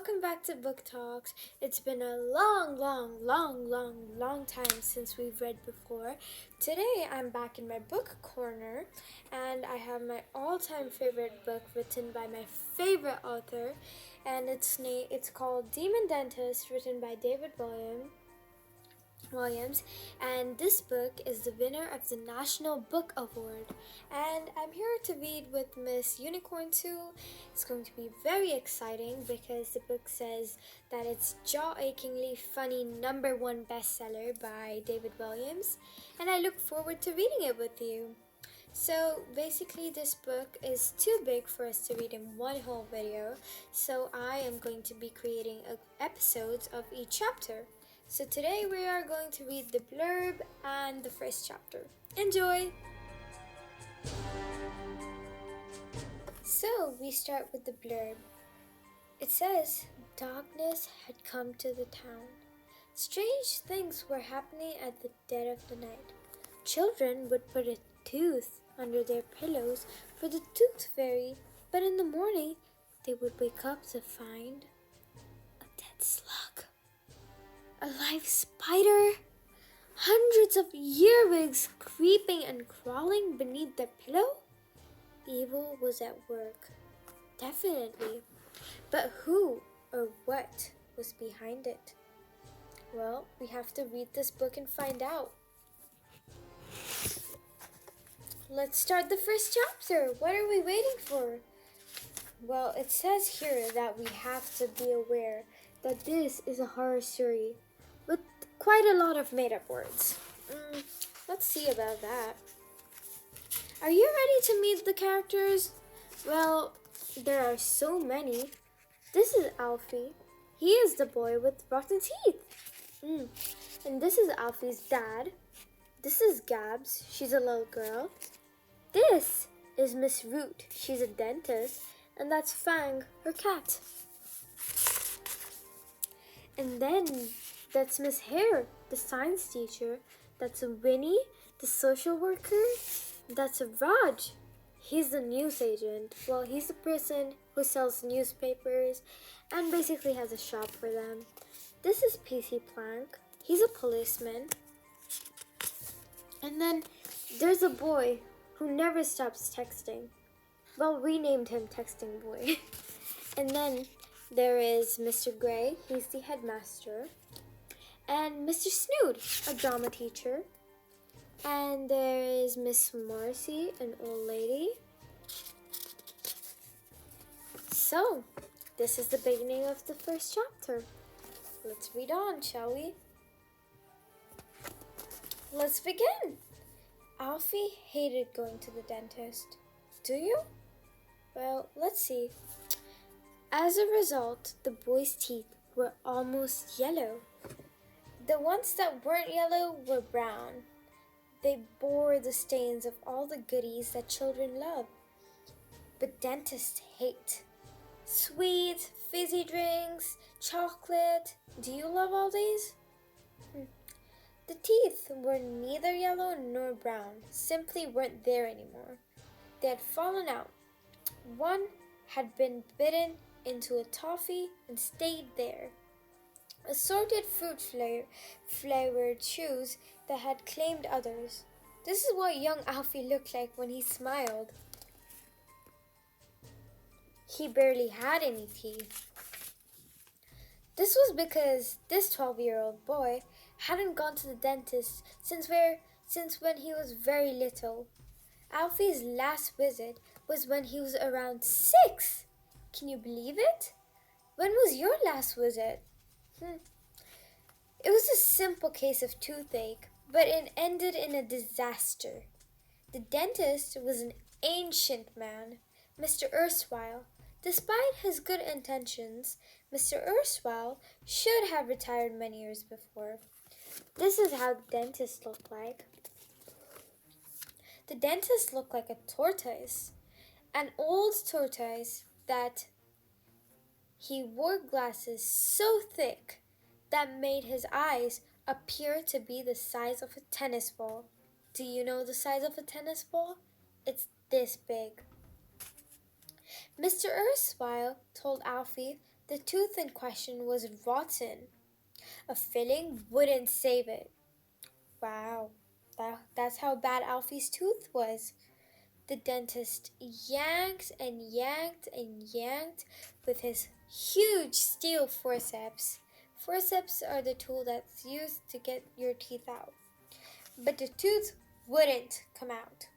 welcome back to Book Talks. It's been a long time since we've read before. Today I'm back in my book corner and I have my all-time favorite book written by my favorite author, and it's called Demon Dentist, written by David Williams, and this book is the winner of the National Book Award. And I'm here to read with Miss Unicorn 2. It's going to be very exciting because the book says that it's jaw-achingly funny #1 bestseller by David Williams, and I look forward to reading it with you. So basically this book is too big for us to read in one whole video, so I am going to be creating episodes of each chapter. So today we are going to read the blurb and the first chapter. Enjoy! So we start with the blurb. It says, darkness had come to the town. Strange things were happening at the dead of the night. Children would put a tooth under their pillows for the tooth fairy, but in the morning they would wake up to find a dead slug. A live spider? Hundreds of earwigs creeping and crawling beneath their pillow? Evil was at work. Definitely. But who or what was behind it? Well, we have to read this book and find out. Let's start the first chapter. What are we waiting for? Well, it says here that we have to be aware that this is a horror story with quite a lot of made-up words. Let's see about that. Are you ready to meet the characters? Well, there are so many. This is Alfie. He is the boy with rotten teeth. And this is Alfie's dad. This is Gabs. She's a little girl. This is Miss Root. She's a dentist. And that's Fang, her cat. And then that's Miss Hare, the science teacher. That's Winnie, the social worker. That's Raj. He's the news agent. Well, he's the person who sells newspapers and basically has a shop for them. This is PC Plank. He's a policeman. And then there's a boy who never stops texting. Well, we named him Texting Boy. And then there is Mr. Gray. He's the headmaster. And Mr. Snood, a drama teacher. And there is Miss Marcy, an old lady. So, this is the beginning of the first chapter. Let's read on, shall we? Let's begin. Alfie hated going to the dentist. Do you? Well, let's see. As a result, the boy's teeth were almost yellow. The ones that weren't yellow were brown. They bore the stains of all the goodies that children love. But dentists hate. Sweet, fizzy drinks, chocolate. Do you love all these? The teeth were neither yellow nor brown, simply weren't there anymore. They had fallen out. One had been bitten into a toffee and stayed there. Assorted fruit flavored chews that had claimed others. This is what young Alfie looked like when he smiled. He barely had any teeth. This was because this 12-year-old boy hadn't gone to the dentist since when he was very little. Alfie's last visit was when he was around 6. Can you believe it? When was your last visit? It was a simple case of toothache, but it ended in a disaster. The dentist was an ancient man, Mr. Erstwhile. Despite his good intentions, Mr. Erstwhile should have retired many years before. This is how the dentist looked like. The dentist looked like a tortoise, an old tortoise that he wore glasses so thick that made his eyes appear to be the size of a tennis ball. Do you know the size of a tennis ball? It's this big. Mr. Erstwhile told Alfie The tooth in question was rotten. A filling wouldn't save it. Wow, that's how bad Alfie's tooth was. The dentist yanked and yanked and yanked with his huge steel forceps. Forceps are the tool that's used to get your teeth out. But the tooth wouldn't come out.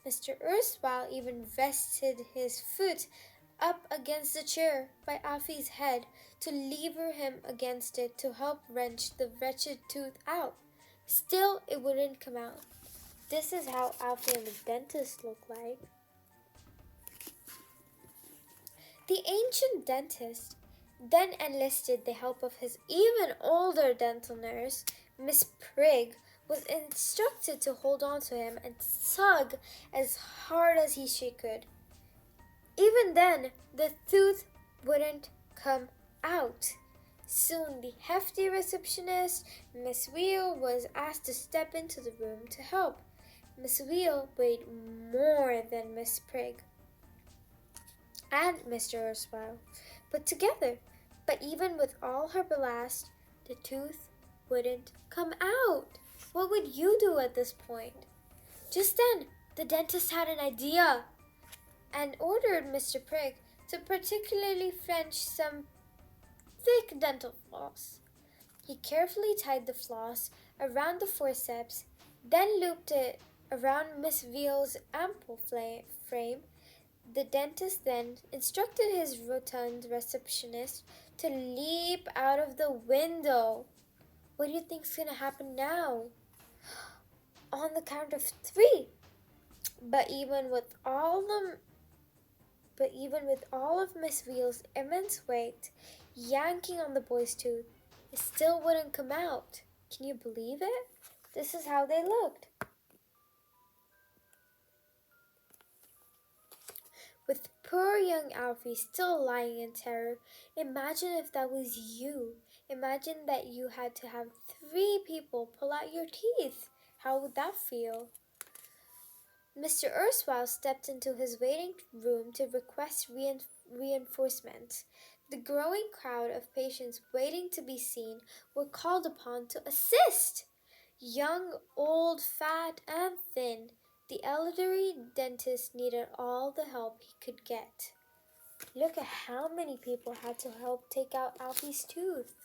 Mr. Erstwhile even rested his foot up against the chair by Alfie's head to lever him against it to help wrench the wretched tooth out. Still, it wouldn't come out. This is how Alfie and the dentist look like. The ancient dentist then enlisted the help of his even older dental nurse, Miss Prigg, was instructed to hold on to him and tug as hard as she could. Even then, the tooth wouldn't come out. Soon the hefty receptionist, Miss Wheel, was asked to step into the room to help. Miss Wheel weighed more than Miss Prigg and Mr. Erstwhile put together, but even with all her ballast, the tooth wouldn't come out. What would you do at this point? Just then, the dentist had an idea and ordered Mr. Prigg to particularly French some thick dental floss. He carefully tied the floss around the forceps, then looped it around Miss Veal's ample frame. The dentist then instructed his rotund receptionist to leap out of the window. What do you think's gonna happen now? On the count of 3. But even with all of Miss Veal's immense weight yanking on the boy's tooth, it still wouldn't come out. Can you believe it? This is how they looked. With poor young Alfie still lying in terror, imagine if that was you. Imagine that you had to have 3 people pull out your teeth. How would that feel? Mr. Erstwhile stepped into his waiting room to request reinforcements. The growing crowd of patients waiting to be seen were called upon to assist. Young, old, fat, and thin, the elderly dentist needed all the help he could get. Look at how many people had to help take out Alfie's tooth.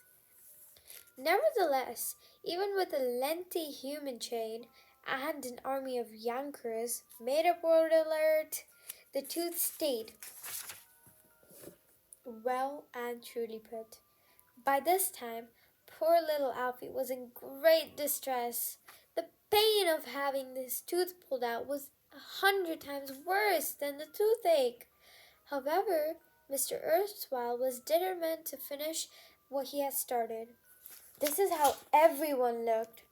Nevertheless, even with a lengthy human chain and an army of yankers made up word alert, the tooth stayed. Well and truly put. By this time, poor little Alfie was in great distress. The pain of having his tooth pulled out was 100 times worse than the toothache. However, Mr. Erstwhile was determined to finish what he had started. This is how everyone looked,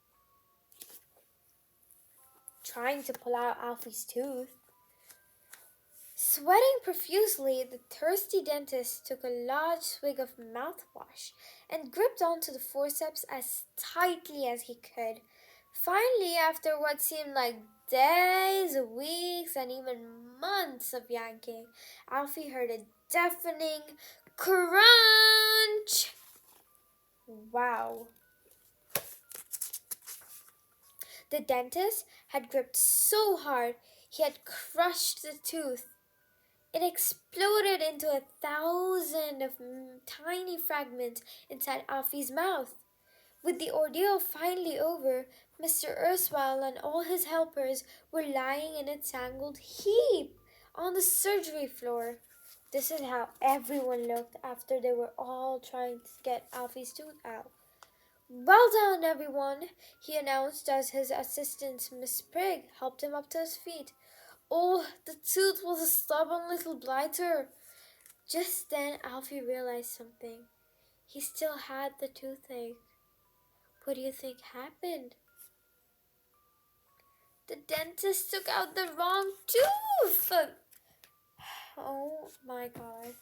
trying to pull out Alfie's tooth. Sweating profusely, the thirsty dentist took a large swig of mouthwash and gripped onto the forceps as tightly as he could. Finally, after what seemed like days, weeks, and even months of yanking, Alfie heard a deafening crunch. Wow. The dentist had gripped so hard he had crushed the tooth. It exploded into 1,000 of tiny fragments inside Alfie's mouth. With the ordeal finally over, Mr. Erstwhile and all his helpers were lying in a tangled heap on the surgery floor. This is how everyone looked after they were all trying to get Alfie's tooth out. "Well done, everyone," he announced as his assistant, Miss Prigg, helped him up to his feet. "Oh, the tooth was a stubborn little blighter." Just then Alfie realized something. He still had the toothache. What do you think happened? The dentist took out the wrong tooth! Oh my god.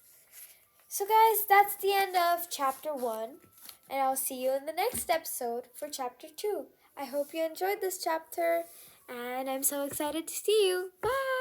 So guys, that's the end of chapter 1. And I'll see you in the next episode for chapter 2. I hope you enjoyed this chapter. And I'm so excited to see you. Bye!